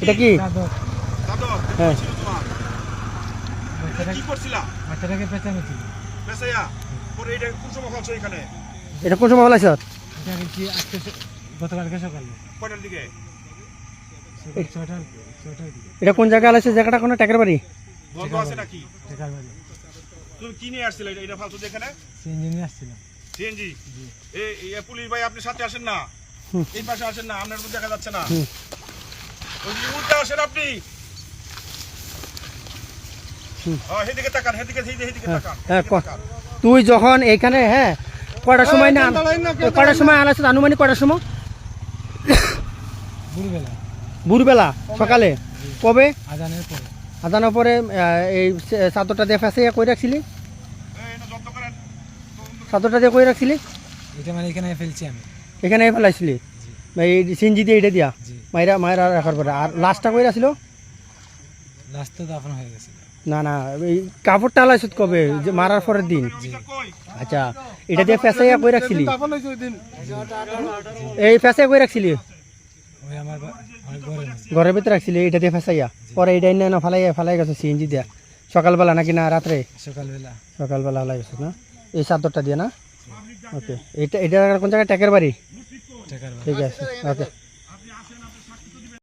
এটা কি? হ্যাঁ। এটা কোন সময় ফেলাইছ? এটা কোন জায়গায় আলাইছে? জায়গাটা কোনো টাকার বাড়ি? বন্ধ আছে নাকি? তুমি কি নিয়ে আসছিলে এটা ফালতু যেখানে? সিএনজি নিয়ে আসছিলাম। সিএনজি? এই পুলিশ ভাই আপনি সাথে আসেন না, এই পাশে আসেন না, আপনার তো দেখা যাচ্ছে না। ওই যে উল্টা আসেন আপনি। হেদিকে তাকান, হেদিকে তাকান। তুই যখন এখানে হ্যাঁ কয়টার সময় না কয়টার সময় আলাইছে? আনুমানিক কয়টার সময়? ভোরবেলা সকালে? কবে? আজানের পরে। আজানোর পরে এই চাদরটা দিয়ে ফেঁসে কই রাখছিলি? চাদরটা দিয়ে কই রাখছিলি? এটা মানে এখানে ফেলছি আমি। এখানে ফেলাইছিলি এই সিনজি দিয়ে? এটা দিয়া মায়েরা রাখার পরে। আর লাশটা কই রাখছিল? লাশ তো দাফন হয়ে গেছে। না না, এই কাপড়টা আলাইছ কবে? যে মারার পরের দিন? আচ্ছা, এটা দিয়ে ফেঁসাইয়া কই রাখছিলি? এই ফেঁসাইয়া কই রাখছিলি? ওই আমার ঘরের ভিতরে রাখছিলি এটা দিয়ে ফেঁসাইয়া? পরে এটা না ফালাই গেছে সিএনজি দিয়া সকালবেলা নাকি না রাত্রে? সকালবেলা ফালাই গেছে না এই চাদরটা দিয়ে না? ওকে, এটা কোন জায়গায়? টাকার বাড়ি? ঠিক আছে, ওকে।